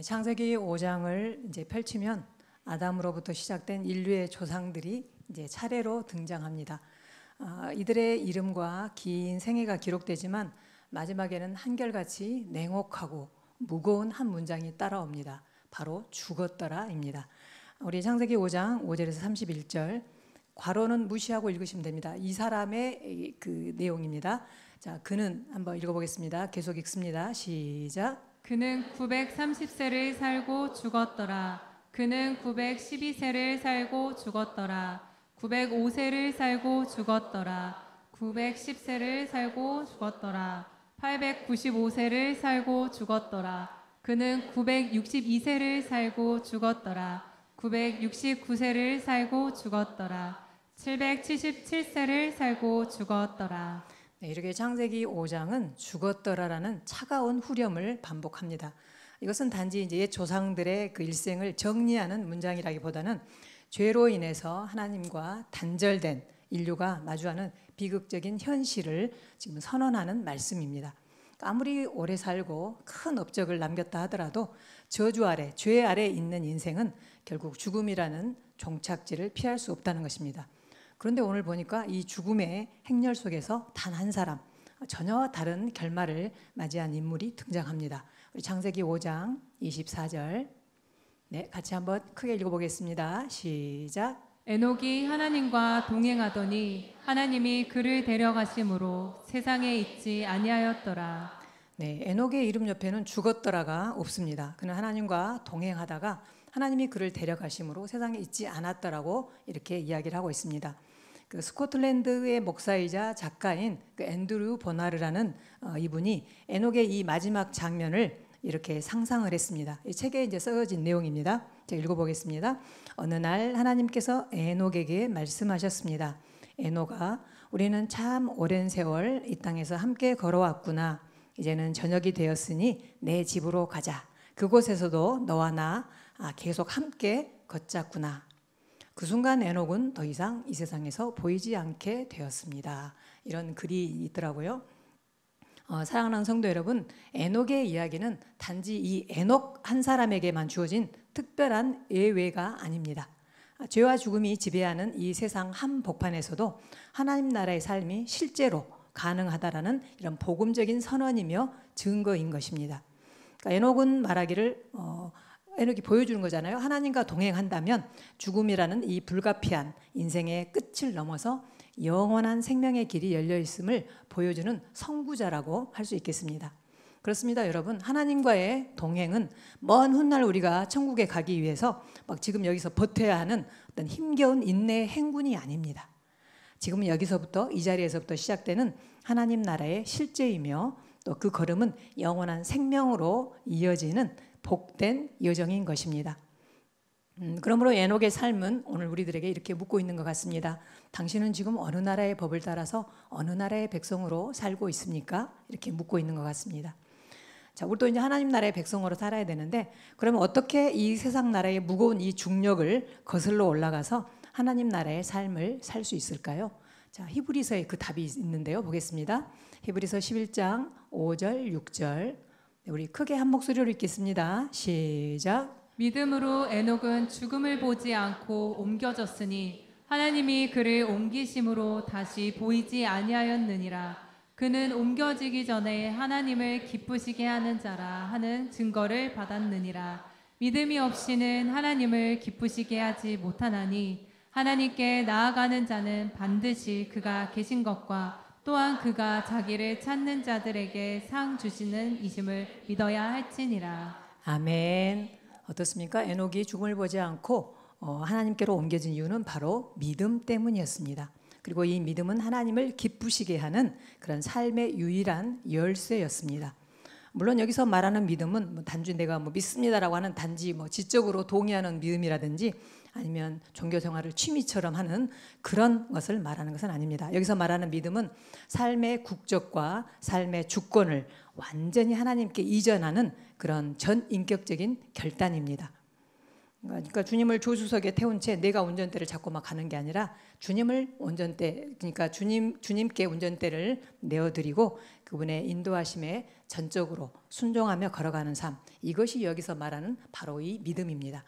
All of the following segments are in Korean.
창세기 5장을 이제 펼치면 아담으로부터 시작된 인류의 조상들이 이제 차례로 등장합니다. 이들의 이름과 긴 생애가 기록되지만 마지막에는 한결같이 냉혹하고 무거운 한 문장이 따라옵니다. 바로 죽었더라입니다. 우리 창세기 5장 5절에서 31절 괄호는 무시하고 읽으시면 됩니다. 이 사람의 그 내용입니다. 자, 그는 한번 읽어보겠습니다. 계속 읽습니다. 시작. 그는 930세를 살고 죽었더라. 그는 912세를 살고 죽었더라. 905세를 살고 죽었더라. 910세를 살고 죽었더라. 895세를 살고 죽었더라. 그는 962세를 살고 죽었더라. 969세를 살고 죽었더라. 777세를 살고 죽었더라. 네, 이렇게 창세기 5장은 죽었더라라는 차가운 후렴을 반복합니다. 이것은 단지 이제 옛 조상들의 그 일생을 정리하는 문장이라기보다는 죄로 인해서 하나님과 단절된 인류가 마주하는 비극적인 현실을 지금 선언하는 말씀입니다. 아무리 오래 살고 큰 업적을 남겼다 하더라도 저주 아래, 죄 아래 있는 인생은 결국 죽음이라는 종착지를 피할 수 없다는 것입니다. 그런데 오늘 보니까 이 죽음의 행렬 속에서 단 한 사람, 전혀 다른 결말을 맞이한 인물이 등장합니다. 우리 창세기 5장 24절 네, 같이 한번 크게 읽어보겠습니다. 시작. 에녹이 하나님과 동행하더니 하나님이 그를 데려가심으로 세상에 있지 아니하였더라. 네, 에녹의 이름 옆에는 죽었더라가 없습니다. 그는 하나님과 동행하다가 하나님이 그를 데려가심으로 세상에 있지 않았더라고 이렇게 이야기를 하고 있습니다. 그 스코틀랜드의 목사이자 작가인 그 앤드류 보나르라는 이분이 에녹의 이 마지막 장면을 이렇게 상상을 했습니다. 이 책에 이제 써진 내용입니다. 제가 읽어보겠습니다. 어느 날 하나님께서 에녹에게 말씀하셨습니다. 에녹아, 우리는 참 오랜 세월 이 땅에서 함께 걸어왔구나. 이제는 저녁이 되었으니 내 집으로 가자. 그곳에서도 너와 나 계속 함께 걷자꾸나. 그 순간 에녹은 더 이상 이 세상에서 보이지 않게 되었습니다. 이런 글이 있더라고요. 사랑하는 성도 여러분, 에녹의 이야기는 단지 이 에녹 한 사람에게만 주어진 특별한 예외가 아닙니다. 죄와 죽음이 지배하는 이 세상 한복판에서도 하나님 나라의 삶이 실제로 가능하다라는 이런 복음적인 선언이며 증거인 것입니다. 그러니까 에녹은 말하기를 에녹이 보여주는 거잖아요. 하나님과 동행한다면 죽음이라는 이 불가피한 인생의 끝을 넘어서 영원한 생명의 길이 열려 있음을 보여주는 선구자라고 할 수 있겠습니다. 그렇습니다, 여러분. 하나님과의 동행은 먼 훗날 우리가 천국에 가기 위해서 막 지금 여기서 버텨야 하는 어떤 힘겨운 인내의 행군이 아닙니다. 지금은 여기서부터 이 자리에서부터 시작되는 하나님 나라의 실제이며 또 그 걸음은 영원한 생명으로 이어지는 복된 여정인 것입니다. 그러므로 에녹의 삶은 오늘 우리들에게 이렇게 묻고 있는 것 같습니다. 당신은 지금 어느 나라의 법을 따라서 어느 나라의 백성으로 살고 있습니까? 이렇게 묻고 있는 것 같습니다. 자, 우리도 이제 하나님 나라의 백성으로 살아야 되는데 그러면 어떻게 이 세상 나라의 무거운 이 중력을 거슬러 올라가서 하나님 나라의 삶을 살 수 있을까요? 자, 히브리서에 그 답이 있는데요. 보겠습니다. 히브리서 11장 5절 6절 우리 크게 한 목소리로 읽겠습니다. 시작. 믿음으로 에녹은 죽음을 보지 않고 옮겨졌으니 하나님이 그를 옮기심으로 다시 보이지 아니하였느니라. 그는 옮겨지기 전에 하나님을 기쁘시게 하는 자라 하는 증거를 받았느니라. 믿음이 없이는 하나님을 기쁘시게 하지 못하나니 하나님께 나아가는 자는 반드시 그가 계신 것과 또한 그가 자기를 찾는 자들에게 상 주시는 이심을 믿어야 할지니라. 아멘. 어떻습니까? 에녹이 죽음을 보지 않고 하나님께로 옮겨진 이유는 바로 믿음 때문이었습니다. 그리고 이 믿음은 하나님을 기쁘시게 하는 그런 삶의 유일한 열쇠였습니다. 물론 여기서 말하는 믿음은 단지 내가 믿습니다라고 하는 단지 지적으로 동의하는 믿음이라든지 아니면 종교 생활을 취미처럼 하는 그런 것을 말하는 것은 아닙니다. 여기서 말하는 믿음은 삶의 국적과 삶의 주권을 완전히 하나님께 이전하는 그런 전인격적인 결단입니다. 그러니까 주님을 조수석에 태운 채 내가 운전대를 잡고 막 가는 게 아니라 주님을 운전대, 그러니까 주님께 운전대를 내어드리고 그분의 인도하심에 전적으로 순종하며 걸어가는 삶, 이것이 여기서 말하는 바로 이 믿음입니다.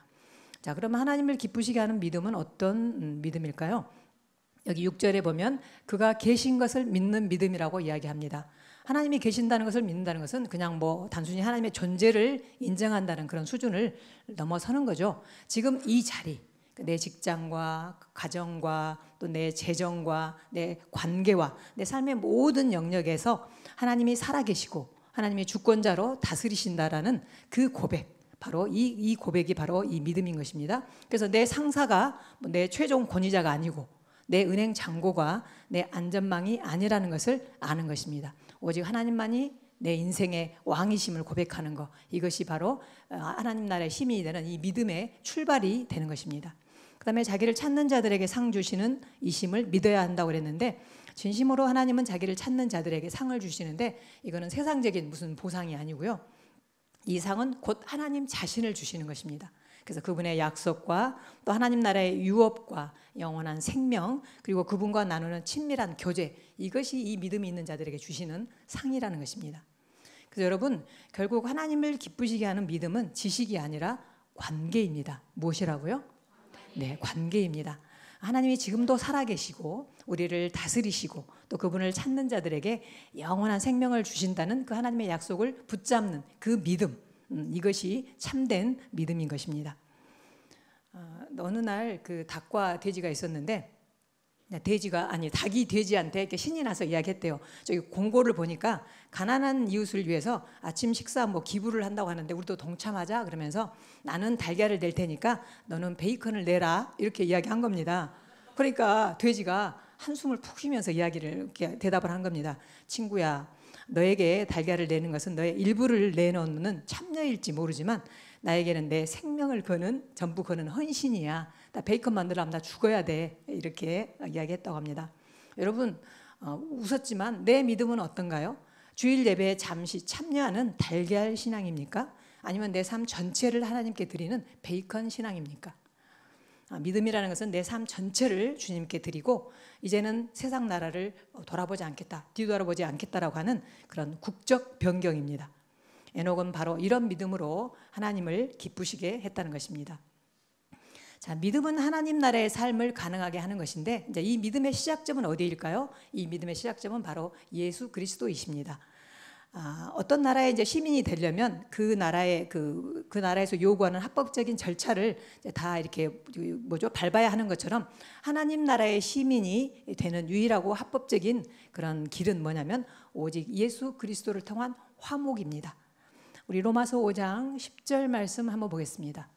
자, 그러면 하나님을 기쁘시게 하는 믿음은 어떤 믿음일까요? 여기 6절에 보면 그가 계신 것을 믿는 믿음이라고 이야기합니다. 하나님이 계신다는 것을 믿는다는 것은 그냥 뭐 단순히 하나님의 존재를 인정한다는 그런 수준을 넘어서는 거죠. 지금 이 자리, 내 직장과 가정과 또 내 재정과 내 관계와 내 삶의 모든 영역에서 하나님이 살아계시고 하나님이 주권자로 다스리신다라는 그 고백, 바로 이 고백이 바로 이 믿음인 것입니다. 그래서 내 상사가 내 최종 권위자가 아니고 내 은행 잔고가 내 안전망이 아니라는 것을 아는 것입니다. 오직 하나님만이 내 인생의 왕이심을 고백하는 것, 이것이 바로 하나님 나라의 힘이 되는 이 믿음의 출발이 되는 것입니다. 그 다음에 자기를 찾는 자들에게 상 주시는 이심을 믿어야 한다고 그랬는데, 진심으로 하나님은 자기를 찾는 자들에게 상을 주시는데 이거는 세상적인 무슨 보상이 아니고요, 이 상은 곧 하나님 자신을 주시는 것입니다. 그래서 그분의 약속과 또 하나님 나라의 유업과 영원한 생명, 그리고 그분과 나누는 친밀한 교제, 이것이 이 믿음이 있는 자들에게 주시는 상이라는 것입니다. 그래서 여러분, 결국 하나님을 기쁘시게 하는 믿음은 지식이 아니라 관계입니다. 무엇이라고요? 네, 관계입니다. 하나님이 지금도 살아계시고 우리를 다스리시고 또 그분을 찾는 자들에게 영원한 생명을 주신다는 그 하나님의 약속을 붙잡는 그 믿음, 이것이 참된 믿음인 것입니다. 어느 날 그 닭과 돼지가 있었는데, 닭이 돼지한테 이렇게 신이 나서 이야기했대요. 저기 공고를 보니까 가난한 이웃을 위해서 아침 식사 뭐 기부를 한다고 하는데 우리도 동참하자 그러면서 나는 달걀을 낼 테니까 너는 베이컨을 내라, 이렇게 이야기한 겁니다. 그러니까 돼지가 한숨을 푹 쉬면서 이야기를 이렇게 대답을 한 겁니다. 친구야, 너에게 달걀을 내는 것은 너의 일부를 내놓는 참여일지 모르지만 나에게는 내 생명을 전부 거는 헌신이야. 나 베이컨 만들려면 나 죽어야 돼. 이렇게 이야기했다고 합니다. 여러분, 웃었지만 내 믿음은 어떤가요? 주일 예배에 잠시 참여하는 달걀 신앙입니까? 아니면 내 삶 전체를 하나님께 드리는 베이컨 신앙입니까? 믿음이라는 것은 내 삶 전체를 주님께 드리고 이제는 세상 나라를 돌아보지 않겠다, 뒤돌아보지 않겠다라고 하는 그런 국적 변경입니다. 에녹은 바로 이런 믿음으로 하나님을 기쁘시게 했다는 것입니다. 자, 믿음은 하나님 나라의 삶을 가능하게 하는 것인데, 이제 이 믿음의 시작점은 어디일까요? 이 믿음의 시작점은 바로 예수 그리스도이십니다. 어떤 나라의 이제 시민이 되려면 그 나라에서 요구하는 합법적인 절차를 다 이렇게 밟아야 하는 것처럼 하나님 나라의 시민이 되는 유일하고 합법적인 그런 길은 뭐냐면 오직 예수 그리스도를 통한 화목입니다. 우리 로마서 5장 10절 말씀 한번 보겠습니다.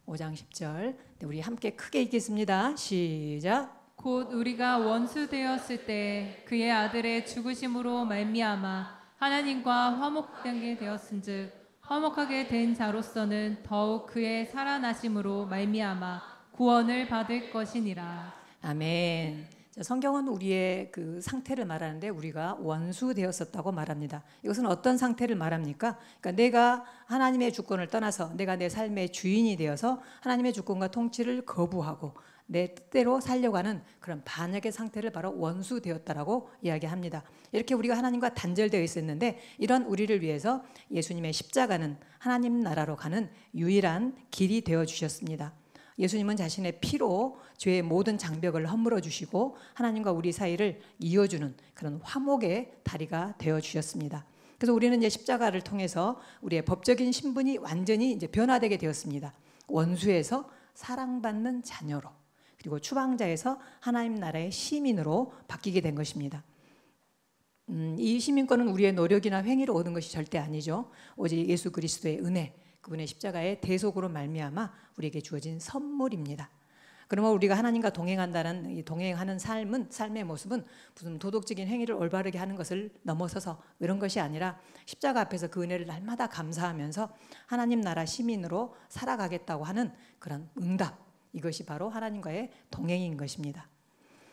5장 10절, 우리 함께 크게 읽겠습니다. 시작. 곧 우리가 원수 되었을 때 그의 아들의 죽으심으로 말미암아 하나님과 화목되게 되었은즉 화목하게 된 자로서는 더욱 그의 살아나심으로 말미암아 구원을 받을 것이니라. 아멘. 성경은 우리의 그 상태를 말하는데 우리가 원수 되었었다고 말합니다. 이것은 어떤 상태를 말합니까? 그러니까 내가 하나님의 주권을 떠나서 내가 내 삶의 주인이 되어서 하나님의 주권과 통치를 거부하고 내 뜻대로 살려고 하는 그런 반역의 상태를 바로 원수 되었다라고 이야기합니다. 이렇게 우리가 하나님과 단절되어 있었는데 이런 우리를 위해서 예수님의 십자가는 하나님 나라로 가는 유일한 길이 되어 주셨습니다. 예수님은 자신의 피로 죄의 모든 장벽을 허물어 주시고 하나님과 우리 사이를 이어주는 그런 화목의 다리가 되어 주셨습니다. 그래서 우리는 이제 십자가를 통해서 우리의 법적인 신분이 완전히 이제 변화되게 되었습니다. 원수에서 사랑받는 자녀로, 그리고 추방자에서 하나님 나라의 시민으로 바뀌게 된 것입니다. 이 시민권은 우리의 노력이나 행위로 얻은 것이 절대 아니죠. 오직 예수 그리스도의 은혜, 그분의 십자가의 대속으로 말미암아 우리에게 주어진 선물입니다. 그러면 우리가 하나님과 동행한다는 이 동행하는 삶의 모습은 무슨 도덕적인 행위를 올바르게 하는 것을 넘어서서 이런 것이 아니라 십자가 앞에서 그 은혜를 날마다 감사하면서 하나님 나라 시민으로 살아가겠다고 하는 그런 응답, 이것이 바로 하나님과의 동행인 것입니다.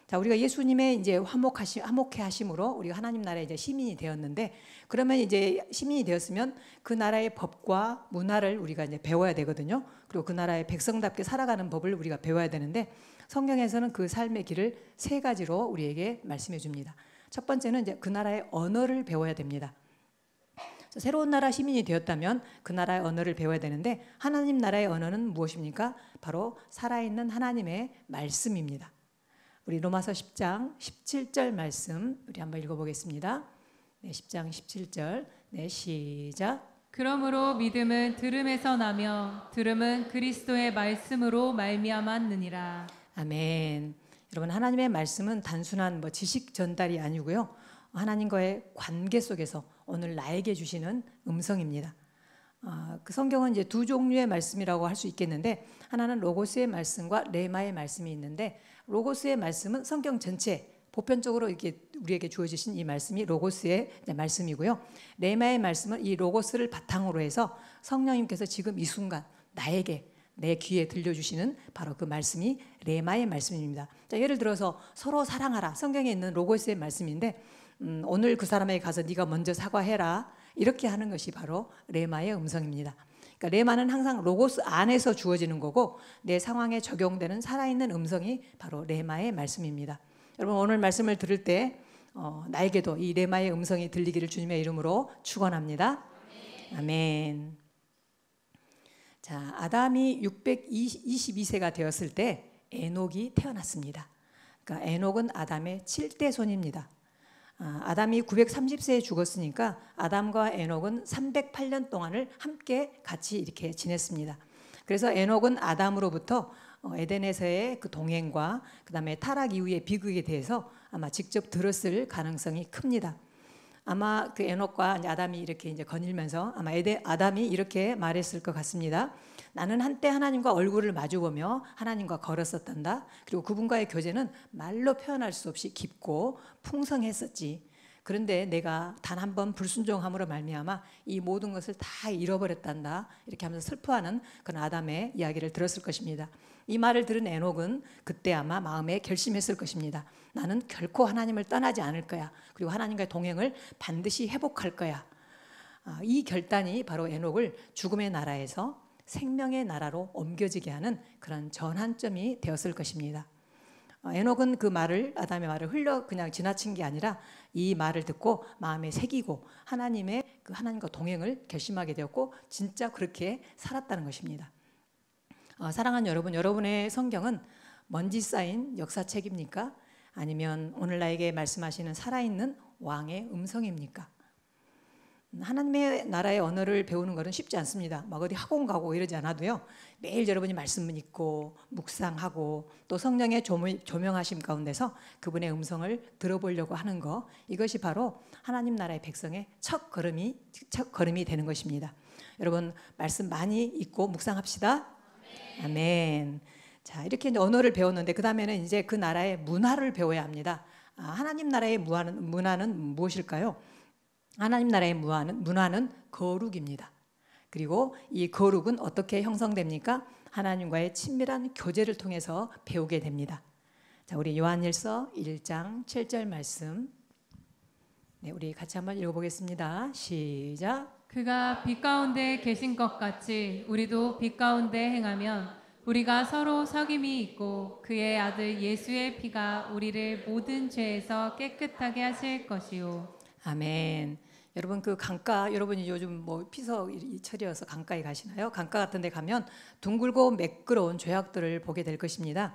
자, 우리가 예수님의 이제 화목해 하심으로 우리가 하나님 나라의 이제 시민이 되었는데, 그러면 이제 시민이 되었으면 그 나라의 법과 문화를 우리가 이제 배워야 되거든요. 그리고 그 나라의 백성답게 살아가는 법을 우리가 배워야 되는데, 성경에서는 그 삶의 길을 세 가지로 우리에게 말씀해 줍니다. 첫 번째는 이제 그 나라의 언어를 배워야 됩니다. 새로운 나라 시민이 되었다면 그 나라의 언어를 배워야 되는데, 하나님 나라의 언어는 무엇입니까? 바로 살아있는 하나님의 말씀입니다. 우리 로마서 10장 17절 말씀 우리 한번 읽어보겠습니다. 네, 10장 17절. 네, 시작. 그러므로 믿음은 들음에서 나며 들음은 그리스도의 말씀으로 말미암았느니라. 아멘. 여러분, 하나님의 말씀은 단순한 지식 전달이 아니고요, 하나님과의 관계 속에서 오늘 나에게 주시는 음성입니다. 그 성경은 이제 두 종류의 말씀이라고 할 수 있겠는데, 하나는 로고스의 말씀과 레마의 말씀이 있는데, 로고스의 말씀은 성경 전체 보편적으로 이렇게 우리에게 주어지신 이 말씀이 로고스의 말씀이고요. 레마의 말씀은 이 로고스를 바탕으로 해서 성령님께서 지금 이 순간 나에게 내 귀에 들려주시는 바로 그 말씀이 레마의 말씀입니다. 자, 예를 들어서 서로 사랑하라, 성경에 있는 로고스의 말씀인데, 오늘 그 사람에게 가서 네가 먼저 사과해라, 이렇게 하는 것이 바로 레마의 음성입니다. 그러니까 레마는 항상 로고스 안에서 주어지는 거고, 내 상황에 적용되는 살아있는 음성이 바로 레마의 말씀입니다. 여러분, 오늘 말씀을 들을 때 나에게도 이 레마의 음성이 들리기를 주님의 이름으로 축원합니다. 아멘. 자, 아담이 622세가 되었을 때 에녹이 태어났습니다. 그러니까 에녹은 아담의 7대 손입니다. 아담이 930세에 죽었으니까 아담과 에녹은 308년 동안을 함께 같이 이렇게 지냈습니다. 그래서 에녹은 아담으로부터 에덴에서의 그 동행과 그다음에 타락 이후의 비극에 대해서 아마 직접 들었을 가능성이 큽니다. 아마 그 에녹과 아담이 이렇게 이제 거닐면서 아마 아담이 이렇게 말했을 것 같습니다. 나는 한때 하나님과 얼굴을 마주보며 하나님과 걸었었단다. 그리고 그분과의 교제는 말로 표현할 수 없이 깊고 풍성했었지. 그런데 내가 단 한 번 불순종함으로 말미암아 이 모든 것을 다 잃어버렸단다. 이렇게 하면서 슬퍼하는 그런 아담의 이야기를 들었을 것입니다. 이 말을 들은 에녹은 그때 아마 마음에 결심했을 것입니다. 나는 결코 하나님을 떠나지 않을 거야. 그리고 하나님과의 동행을 반드시 회복할 거야. 이 결단이 바로 에녹을 죽음의 나라에서 생명의 나라로 옮겨지게 하는 그런 전환점이 되었을 것입니다. 에녹은 그 말을, 아담의 말을 그냥 지나친 게 아니라 이 말을 듣고 마음에 새기고 하나님과 동행을 결심하게 되었고, 진짜 그렇게 살았다는 것입니다. 사랑하는 여러분, 여러분의 성경은 먼지 쌓인 역사책입니까? 아니면 오늘 나에게 말씀하시는 살아있는 왕의 음성입니까? 하나님의 나라의 언어를 배우는 것은 쉽지 않습니다. 막 어디 학원 가고 이러지 않아도요, 매일 여러분이 말씀을 읽고 묵상하고 또 성령의 조명하심 가운데서 그분의 음성을 들어보려고 하는 것, 이것이 바로 하나님 나라의 백성의 첫 걸음이 되는 것입니다. 여러분, 말씀 많이 읽고 묵상합시다. 아멘. 자, 이렇게 이제 언어를 배웠는데 그 다음에는 이제 그 나라의 문화를 배워야 합니다. 하나님 나라의 문화는 무엇일까요? 하나님 나라의 문화는 거룩입니다. 그리고 이 거룩은 어떻게 형성됩니까? 하나님과의 친밀한 교제를 통해서 배우게 됩니다. 자, 우리 요한일서 1장 7절 말씀, 네, 우리 같이 한번 읽어보겠습니다. 시작. 그가 빛 가운데 계신 것 같이 우리도 빛 가운데 행하면 우리가 서로 사귐이 있고 그의 아들 예수의 피가 우리를 모든 죄에서 깨끗하게 하실 것이요. 아멘. 여러분, 그 강가, 여러분이 요즘 피서철이어서 강가에 가시나요? 강가 같은 데 가면 둥글고 매끄러운 죄악들을 보게 될 것입니다.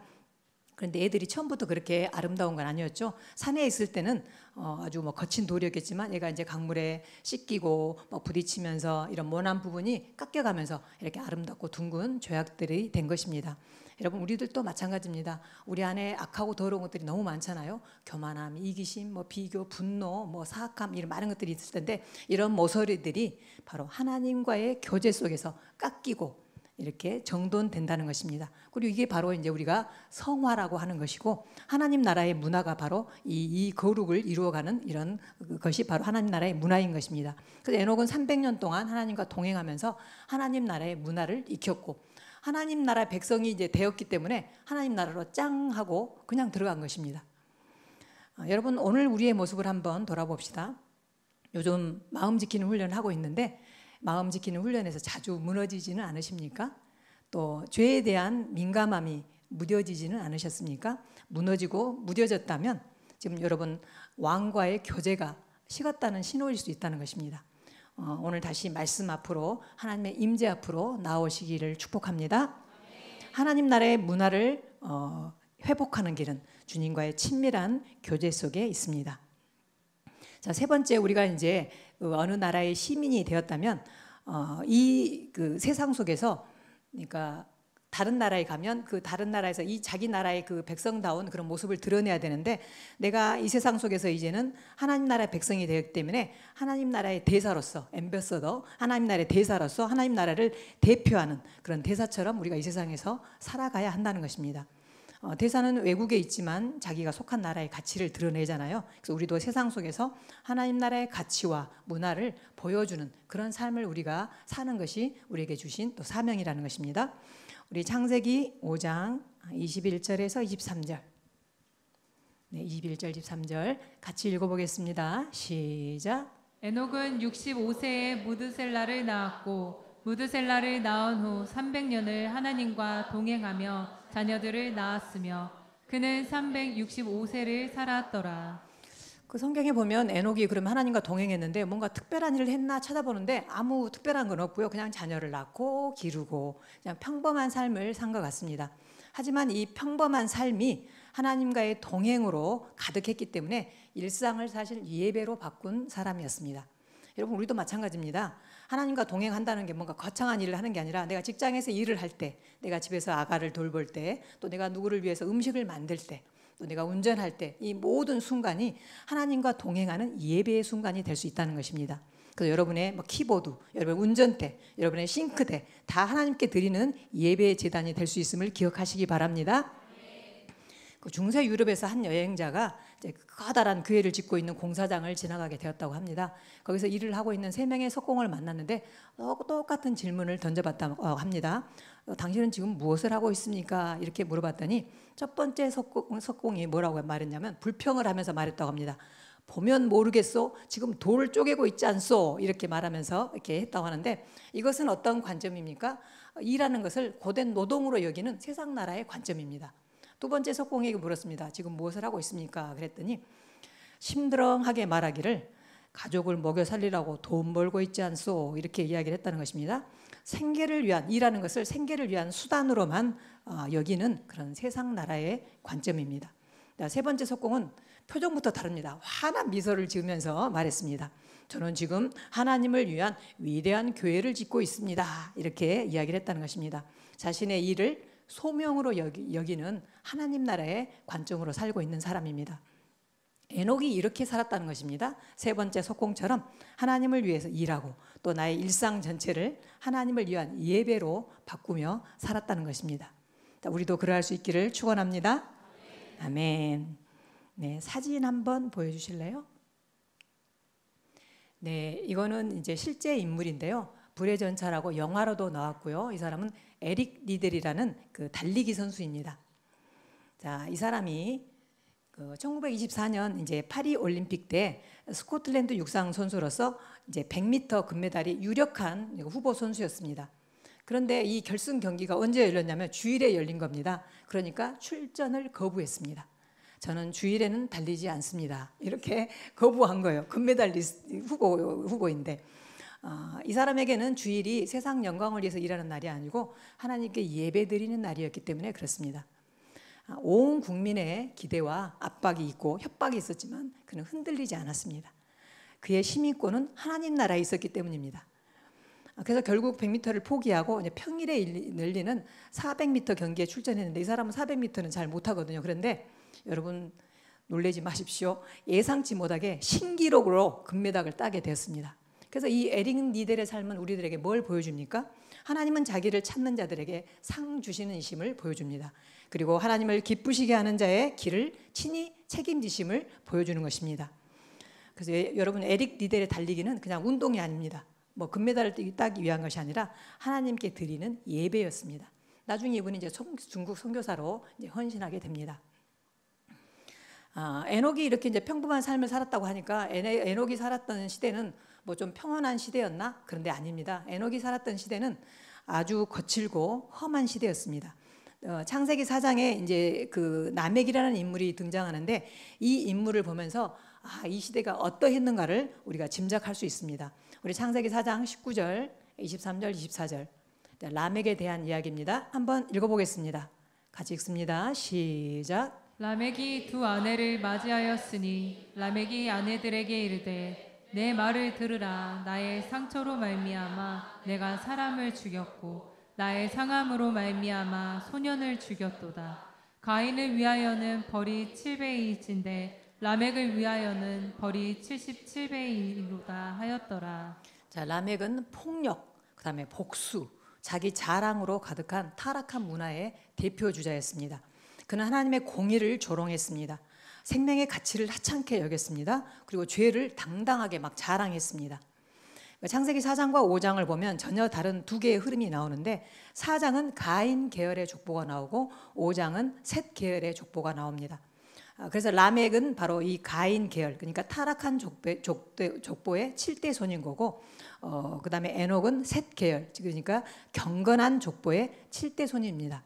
그런데 애들이 처음부터 그렇게 아름다운 건 아니었죠. 산에 있을 때는 아주 거친 돌이었겠지만 얘가 이제 강물에 씻기고 부딪히면서 이런 모난 부분이 깎여가면서 이렇게 아름답고 둥근 죄악들이 된 것입니다. 여러분, 우리들도 마찬가지입니다. 우리 안에 악하고 더러운 것들이 너무 많잖아요. 교만함, 이기심, 비교, 분노, 사악함, 이런 많은 것들이 있을 텐데, 이런 모서리들이 바로 하나님과의 교제 속에서 깎이고 이렇게 정돈된다는 것입니다. 그리고 이게 바로 이제 우리가 성화라고 하는 것이고, 하나님 나라의 문화가 바로 이 거룩을 이루어가는 이런 것이 바로 하나님 나라의 문화인 것입니다. 그래서 에녹은 300년 동안 하나님과 동행하면서 하나님 나라의 문화를 익혔고, 하나님 나라 백성이 이제 되었기 때문에 하나님 나라로 짱 하고 그냥 들어간 것입니다. 여러분 오늘 우리의 모습을 한번 돌아봅시다. 요즘 마음 지키는 훈련을 하고 있는데 마음 지키는 훈련에서 자주 무너지지는 않으십니까? 또 죄에 대한 민감함이 무뎌지지는 않으셨습니까? 무너지고 무뎌졌다면 지금 여러분 왕과의 교제가 식었다는 신호일 수 있다는 것입니다. 오늘 다시 말씀 앞으로 하나님의 임재 앞으로 나오시기를 축복합니다. 하나님 나라의 문화를 회복하는 길은 주님과의 친밀한 교제 속에 있습니다. 자, 세 번째 우리가 이제 어느 나라의 시민이 되었다면 이 세상 속에서 그러니까 다른 나라에 가면 그 다른 나라에서 이 자기 나라의 그 백성다운 그런 모습을 드러내야 되는데 내가 이 세상 속에서 이제는 하나님 나라의 백성이 되었기 때문에 하나님 나라의 대사로서 앰베서더 하나님 나라의 대사로서 하나님 나라를 대표하는 그런 대사처럼 우리가 이 세상에서 살아가야 한다는 것입니다. 대사는 외국에 있지만 자기가 속한 나라의 가치를 드러내잖아요. 그래서 우리도 세상 속에서 하나님 나라의 가치와 문화를 보여주는 그런 삶을 우리가 사는 것이 우리에게 주신 또 사명이라는 것입니다. 우리 창세기 5장 21절에서 23절 21절 23절 같이 읽어보겠습니다. 시작. 에녹은 65세에 무드셀라를 낳았고 무드셀라를 낳은 후 300년을 하나님과 동행하며 자녀들을 낳았으며 그는 365세를 살았더라. 그 성경에 보면 에녹이 그러면 하나님과 동행했는데 뭔가 특별한 일을 했나 찾아보는데 아무 특별한 건 없고요. 그냥 자녀를 낳고 기르고 그냥 평범한 삶을 산 것 같습니다. 하지만 이 평범한 삶이 하나님과의 동행으로 가득했기 때문에 일상을 사실 예배로 바꾼 사람이었습니다. 여러분 우리도 마찬가지입니다. 하나님과 동행한다는 게 뭔가 거창한 일을 하는 게 아니라 내가 직장에서 일을 할 때, 내가 집에서 아가를 돌볼 때, 또 내가 누구를 위해서 음식을 만들 때, 또 내가 운전할 때 이 모든 순간이 하나님과 동행하는 예배의 순간이 될 수 있다는 것입니다. 그래서 여러분의 키보드, 여러분의 운전대, 여러분의 싱크대 다 하나님께 드리는 예배의 제단이 될 수 있음을 기억하시기 바랍니다. 그 중세 유럽에서 한 여행자가 이제 커다란 교회를 짓고 있는 공사장을 지나가게 되었다고 합니다. 거기서 일을 하고 있는 3명의 석공을 만났는데 똑같은 질문을 던져봤다고 합니다. 당신은 지금 무엇을 하고 있습니까? 이렇게 물어봤더니 첫 번째 석공이 뭐라고 말했냐면 불평을 하면서 말했다고 합니다. 보면 모르겠소? 지금 돌을 쪼개고 있지 않소? 이렇게 말하면서 이렇게 했다고 하는데 이것은 어떤 관점입니까? 일하는 것을 고된 노동으로 여기는 세상 나라의 관점입니다. 두 번째 석공에게 물었습니다. 지금 무엇을 하고 있습니까? 그랬더니 심드렁하게 말하기를 가족을 먹여 살리라고 돈 벌고 있지 않소? 이렇게 이야기를 했다는 것입니다. 생계를 위한 일하는 것을 생계를 위한 수단으로만 여기는 그런 세상 나라의 관점입니다. 세 번째 석공은 표정부터 다릅니다. 환한 미소를 지으면서 말했습니다. 저는 지금 하나님을 위한 위대한 교회를 짓고 있습니다. 이렇게 이야기를 했다는 것입니다. 자신의 일을 소명으로 여기는 하나님 나라의 관점으로 살고 있는 사람입니다. 에녹이 이렇게 살았다는 것입니다. 세 번째 석공처럼 하나님을 위해서 일하고 또 나의 일상 전체를 하나님을 위한 예배로 바꾸며 살았다는 것입니다. 우리도 그러할 수 있기를 축원합니다. 아멘. 네, 사진 한번 보여주실래요? 네, 이거는 이제 실제 인물인데요. 불의 전차라고 영화로도 나왔고요. 이 사람은 에릭 리델이라는 그 달리기 선수입니다. 자, 이 사람이 1924년 이제 파리 올림픽 때 스코틀랜드 육상 선수로서 이제 100m 금메달이 유력한 후보 선수였습니다. 그런데 이 결승 경기가 언제 열렸냐면 주일에 열린 겁니다. 그러니까 출전을 거부했습니다. 저는 주일에는 달리지 않습니다. 이렇게 거부한 거예요. 금메달리스트 후보인데 이 사람에게는 주일이 세상 영광을 위해서 일하는 날이 아니고 하나님께 예배드리는 날이었기 때문에 그렇습니다. 온 국민의 기대와 압박이 있고 협박이 있었지만 그는 흔들리지 않았습니다. 그의 시민권은 하나님 나라에 있었기 때문입니다. 그래서 결국 100m를 포기하고 이제 평일에 열리는 400m 경기에 출전했는데 이 사람은 400m는 잘 못하거든요. 그런데 여러분 놀라지 마십시오. 예상치 못하게 신기록으로 금메달을 따게 되었습니다. 그래서 이 에릭 리델의 삶은 우리들에게 뭘 보여줍니까? 하나님은 자기를 찾는 자들에게 상 주시는 이심을 보여줍니다. 그리고 하나님을 기쁘시게 하는 자의 길을 친히 책임지심을 보여주는 것입니다. 그래서 여러분 에릭 리델의 달리기는 그냥 운동이 아닙니다. 뭐 금메달을 따기 위한 것이 아니라 하나님께 드리는 예배였습니다. 나중에 이분이 이제 중국 선교사로 이제 헌신하게 됩니다. 에녹이 이렇게 이제 평범한 삶을 살았다고 하니까 에녹이 살았던 시대는 뭐 좀 평온한 시대였나? 그런데 아닙니다. 에녹이 살았던 시대는 아주 거칠고 험한 시대였습니다. 창세기 4장에 이제 그 라멕이라는 인물이 등장하는데 이 인물을 보면서 이 시대가 어떠했는가를 우리가 짐작할 수 있습니다. 우리 창세기 4장 19절, 23절, 24절 라멕에 대한 이야기입니다. 한번 읽어보겠습니다. 같이 읽습니다. 시작. 라멕이 두 아내를 맞이하였으니 라멕이 아내들에게 이르되 내 말을 들으라. 나의 상처로 말미암아 내가 사람을 죽였고 나의 상함으로 말미암아 소년을 죽였도다. 가인을 위하여는 벌이 7배이진데 라멕을 위하여는 벌이 77배이로다 하였더라. 자, 라멕은 폭력, 그다음에 복수, 자기 자랑으로 가득한 타락한 문화의 대표 주자였습니다. 그는 하나님의 공의를 조롱했습니다. 생명의 가치를 하찮게 여겼습니다. 그리고 죄를 당당하게 막 자랑했습니다. 창세기 4장과 5장을 보면 전혀 다른 두 개의 흐름이 나오는데 4장은 가인 계열의 족보가 나오고 5장은 셋 계열의 족보가 나옵니다. 그래서 라멕은 바로 이 가인 계열, 그러니까 타락한 족보의 7대 손인 거고, 그 다음에 에녹은 셋 계열, 그러니까 경건한 족보의 7대 손입니다.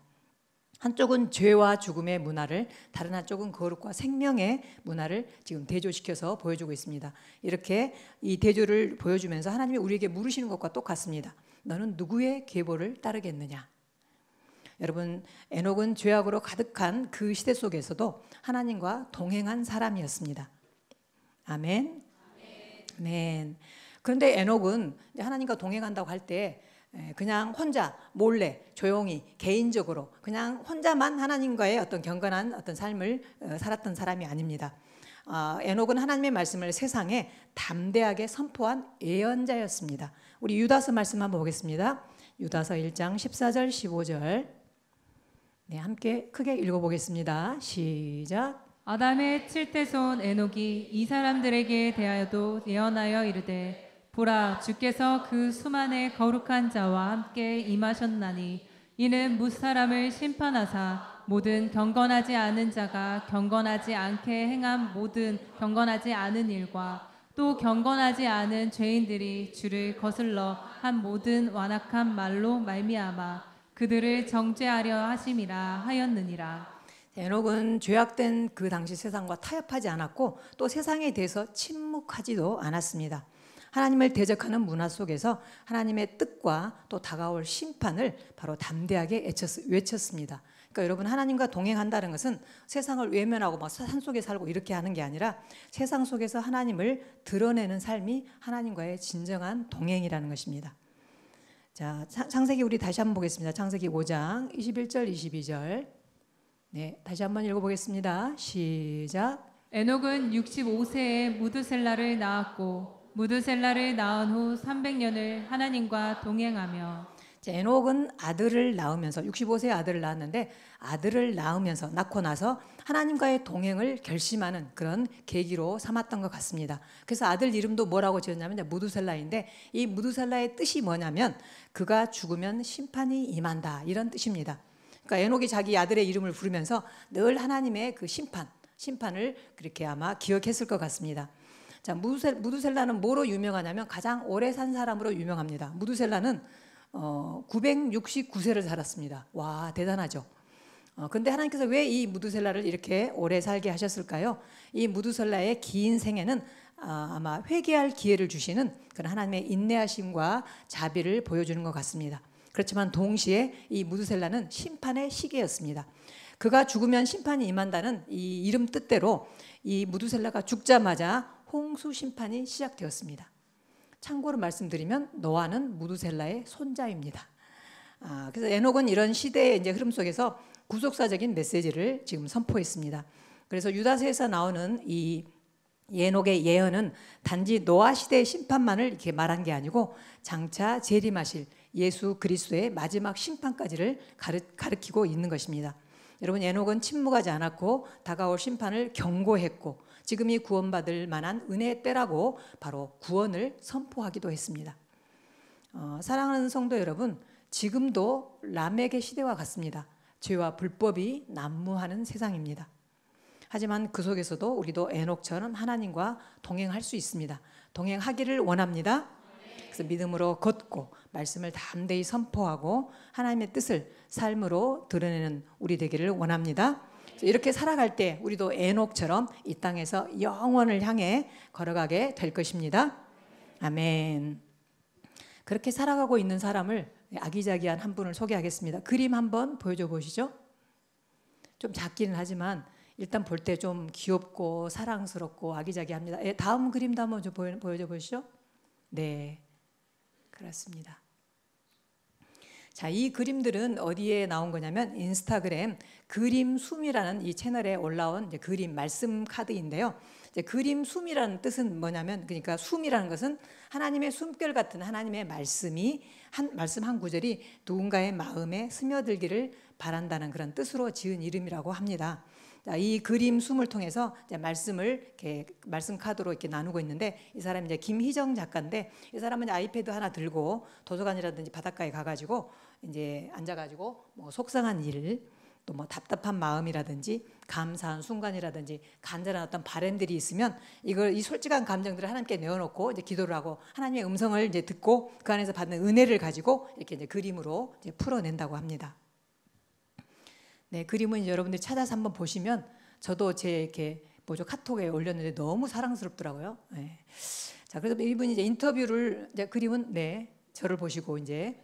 한쪽은 죄와 죽음의 문화를, 다른 한쪽은 거룩과 생명의 문화를 지금 대조시켜서 보여주고 있습니다. 이렇게 이 대조를 보여주면서 하나님이 우리에게 물으시는 것과 똑같습니다. 너는 누구의 계보를 따르겠느냐? 여러분, 에녹은 죄악으로 가득한 그 시대 속에서도 하나님과 동행한 사람이었습니다. 아멘. 아멘. 그런데 에녹은 하나님과 동행한다고 할 때 그냥 혼자 몰래 조용히 개인적으로 그냥 혼자만 하나님과의 어떤 경건한 어떤 삶을 살았던 사람이 아닙니다. 에녹은 하나님의 말씀을 세상에 담대하게 선포한 예언자였습니다. 우리 유다서 말씀 한번 보겠습니다. 유다서 1장 14절 15절 네, 함께 크게 읽어보겠습니다. 시작. 아담의 7대손 에녹이 이 사람들에게 대하여도 예언하여 이르되 보라, 주께서 그 수만의 거룩한 자와 함께 임하셨나니 이는 무사람을 심판하사 모든 경건하지 않은 자가 경건하지 않게 행한 모든 경건하지 않은 일과 또 경건하지 않은 죄인들이 주를 거슬러 한 모든 완악한 말로 말미암아 그들을 정죄하려 하심이라 하였느니라. 에녹은 죄악된 그 당시 세상과 타협하지 않았고 또 세상에 대해서 침묵하지도 않았습니다. 하나님을 대적하는 문화 속에서 하나님의 뜻과 또 다가올 심판을 바로 담대하게 외쳤습니다. 그러니까 여러분, 하나님과 동행한다는 것은 세상을 외면하고 막 산속에 살고 이렇게 하는 게 아니라 세상 속에서 하나님을 드러내는 삶이 하나님과의 진정한 동행이라는 것입니다. 자, 창세기 우리 다시 한번 보겠습니다. 창세기 5장 21절 22절 네, 다시 한번 읽어보겠습니다. 시작. 에녹은 65세에 무드셀라를 낳았고 무드셀라를 낳은 후 300년을 하나님과 동행하며. 자, 에녹은 아들을 낳으면서 65세의 아들을 낳았는데 아들을 낳고 나서 하나님과의 동행을 결심하는 그런 계기로 삼았던 것 같습니다. 그래서 아들 이름도 뭐라고 지었냐면 무드셀라인데 이 무드셀라의 뜻이 뭐냐면 그가 죽으면 심판이 임한다, 이런 뜻입니다. 그러니까 에녹이 자기 아들의 이름을 부르면서 늘 하나님의 그 심판을 그렇게 아마 기억했을 것 같습니다. 자, 무드셀라는 뭐로 유명하냐면 가장 오래 산 사람으로 유명합니다. 무드셀라는 969세를 살았습니다. 와, 대단하죠. 근데 하나님께서 왜 이 무드셀라를 이렇게 오래 살게 하셨을까요? 이 무드셀라의 긴 생애는 아마 회개할 기회를 주시는 그런 하나님의 인내하심과 자비를 보여주는 것 같습니다. 그렇지만 동시에 이 무드셀라는 심판의 시기였습니다. 그가 죽으면 심판이 임한다는 이 이름 뜻대로 이 무드셀라가 죽자마자 홍수 심판이 시작되었습니다. 참고로 말씀드리면 노아는 무드셀라의 손자입니다. 그래서 에녹은 이런 시대의 이제 흐름 속에서 구속사적인 메시지를 지금 선포했습니다. 그래서 유다서에서 나오는 이 에녹의 예언은 단지 노아 시대의 심판만을 이렇게 말한 게 아니고 장차 재림하실 예수 그리스도의 마지막 심판까지를 가리키고 있는 것입니다. 여러분, 에녹은 침묵하지 않았고 다가올 심판을 경고했고 지금이 구원받을 만한 은혜의 때라고 바로 구원을 선포하기도 했습니다. 사랑하는 성도 여러분, 지금도 라멕의 시대와 같습니다. 죄와 불법이 난무하는 세상입니다. 하지만 그 속에서도 우리도 에녹처럼 하나님과 동행할 수 있습니다. 동행하기를 원합니다. 그래서 믿음으로 걷고 말씀을 담대히 선포하고 하나님의 뜻을 삶으로 드러내는 우리 되기를 원합니다. 이렇게 살아갈 때 우리도 에녹처럼 이 땅에서 영원을 향해 걸어가게 될 것입니다. 아멘. 그렇게 살아가고 있는 사람을 아기자기한 한 분을 소개하겠습니다. 그림 한번 보여줘 보시죠. 좀 작기는 하지만 일단 볼 때 좀 귀엽고 사랑스럽고 아기자기합니다. 다음 그림도 한번 좀 보여줘 보시죠. 네, 그렇습니다. 자, 이 그림들은 어디에 나온 거냐면 인스타그램 그림숨이라는 이 채널에 올라온 이제 그림 말씀 카드인데요. 이제 그림숨이라는 뜻은 뭐냐면, 그러니까 숨이라는 것은 하나님의 숨결 같은 하나님의 말씀이 말씀 한 구절이 누군가의 마음에 스며들기를 바란다는 그런 뜻으로 지은 이름이라고 합니다. 자, 이 그림 숨을 통해서 이제 말씀을 이렇게 말씀 카드로 이렇게 나누고 있는데, 이 사람이 이제 김희정 작가인데, 이 사람은 아이패드 하나 들고 도서관이라든지 바닷가에 가가지고 이제 앉아가지고 뭐 속상한 일, 또 뭐 답답한 마음이라든지 감사한 순간이라든지 간절한 어떤 바람들이 있으면 이 솔직한 감정들을 하나님께 내어놓고 이제 기도를 하고 하나님의 음성을 이제 듣고 그 안에서 받는 은혜를 가지고 이렇게 이제 그림으로 이제 풀어낸다고 합니다. 네, 그림은 여러분들이 찾아서 한번 보시면, 저도 제 이렇게 카톡에 올렸는데 너무 사랑스럽더라고요. 네. 자, 그래서 이분이 이제 인터뷰를 이제 그림은 저를 보시고 이제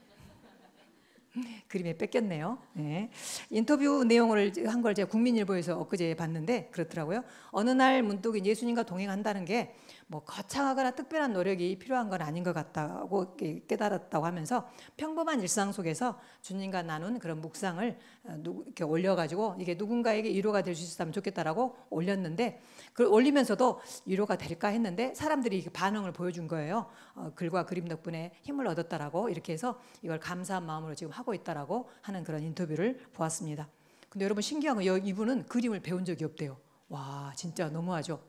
그림에 뺏겼네요. 네. 인터뷰 내용을 한 걸 제가 국민일보에서 엊그제 봤는데 그렇더라고요. 어느 날 문득 예수님과 동행한다는 게 뭐 거창하거나 특별한 노력이 필요한 건 아닌 것 같다고 깨달았다고 하면서 평범한 일상 속에서 주님과 나눈 그런 묵상을 이렇게 올려가지고 이게 누군가에게 위로가 될 수 있었다면 좋겠다라고 올렸는데, 그걸 올리면서도 위로가 될까 했는데 사람들이 반응을 보여준 거예요. 글과 그림 덕분에 힘을 얻었다라고 이렇게 해서 이걸 감사한 마음으로 지금 하고 있다라고 하는 그런 인터뷰를 보았습니다. 근데 여러분 신기한 건 이분은 그림을 배운 적이 없대요. 와, 진짜 너무하죠.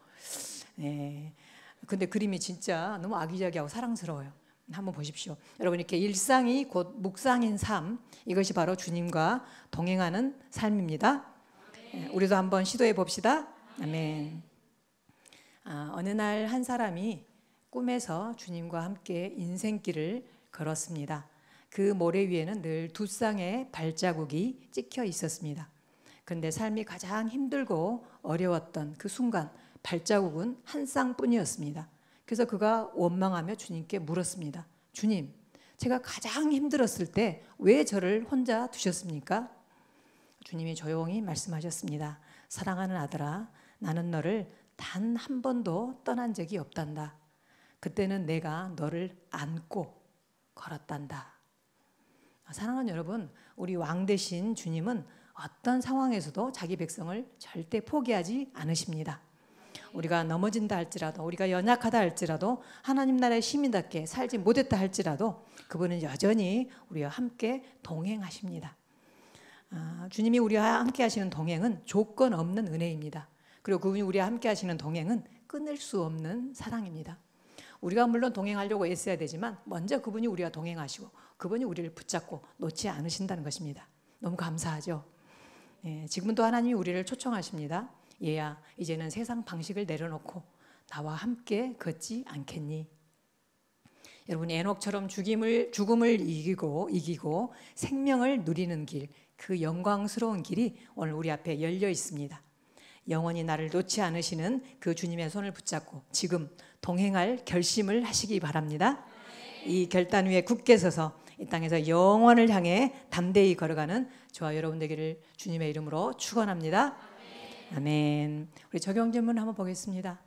네. 근데 그림이 진짜 너무 아기자기하고 사랑스러워요. 한번 보십시오. 여러분, 이렇게 일상이 곧 묵상인 삶, 이것이 바로 주님과 동행하는 삶입니다. 우리도 한번 시도해 봅시다. 아멘. 어느 날 한 사람이 꿈에서 주님과 함께 인생길을 걸었습니다. 그 모래 위에는 늘 두 쌍의 발자국이 찍혀 있었습니다. 그런데 삶이 가장 힘들고 어려웠던 그 순간 발자국은 한 쌍뿐이었습니다. 그래서 그가 원망하며 주님께 물었습니다. 주님, 제가 가장 힘들었을 때 왜 저를 혼자 두셨습니까? 주님이 조용히 말씀하셨습니다. 사랑하는 아들아, 나는 너를 단 한 번도 떠난 적이 없단다. 그때는 내가 너를 안고 걸었단다. 사랑하는 여러분, 우리 왕 되신 주님은 어떤 상황에서도 자기 백성을 절대 포기하지 않으십니다. 우리가 넘어진다 할지라도, 우리가 연약하다 할지라도, 하나님 나라의 시민답게 살지 못했다 할지라도 그분은 여전히 우리와 함께 동행하십니다. 주님이 우리와 함께 하시는 동행은 조건 없는 은혜입니다. 그리고 그분이 우리와 함께 하시는 동행은 끊을 수 없는 사랑입니다. 우리가 물론 동행하려고 애써야 되지만 먼저 그분이 우리와 동행하시고 그분이 우리를 붙잡고 놓지 않으신다는 것입니다. 너무 감사하죠. 지금도 하나님이 우리를 초청하십니다. 얘야, 이제는 세상 방식을 내려놓고 나와 함께 걷지 않겠니? 여러분, 에녹처럼 죽음을 이기고 생명을 누리는 길, 그 영광스러운 길이 오늘 우리 앞에 열려 있습니다. 영원히 나를 놓지 않으시는 그 주님의 손을 붙잡고 지금 동행할 결심을 하시기 바랍니다. 이 결단 위에 굳게 서서 이 땅에서 영원을 향해 담대히 걸어가는 저와 여러분 되기를 주님의 이름으로 축원합니다. 아멘. 우리 적용 질문 한번 보겠습니다.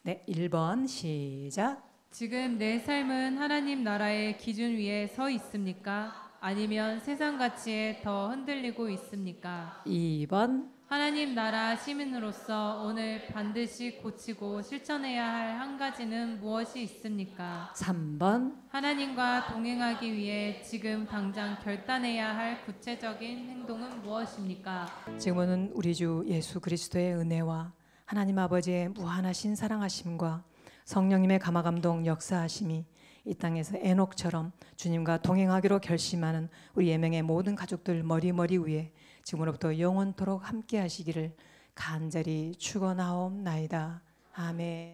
네, 1번 시작. 지금 내 삶은 하나님 나라의 기준 위에 서 있습니까? 아니면 세상 가치에 더 흔들리고 있습니까? 2번. 하나님 나라 시민으로서 오늘 반드시 고치고 실천해야 할 한 가지는 무엇이 있습니까? 3번. 하나님과 동행하기 위해 지금 당장 결단해야 할 구체적인 행동은 무엇입니까? 지금은 우리 주 예수 그리스도의 은혜와 하나님 아버지의 무한하신 사랑하심과 성령님의 감화감동 역사하심이 이 땅에서 에녹처럼 주님과 동행하기로 결심하는 우리 예명의 모든 가족들 머리 위에 지금으로부터 영원토록 함께 하시기를 간절히 축원하옵나이다. 아멘.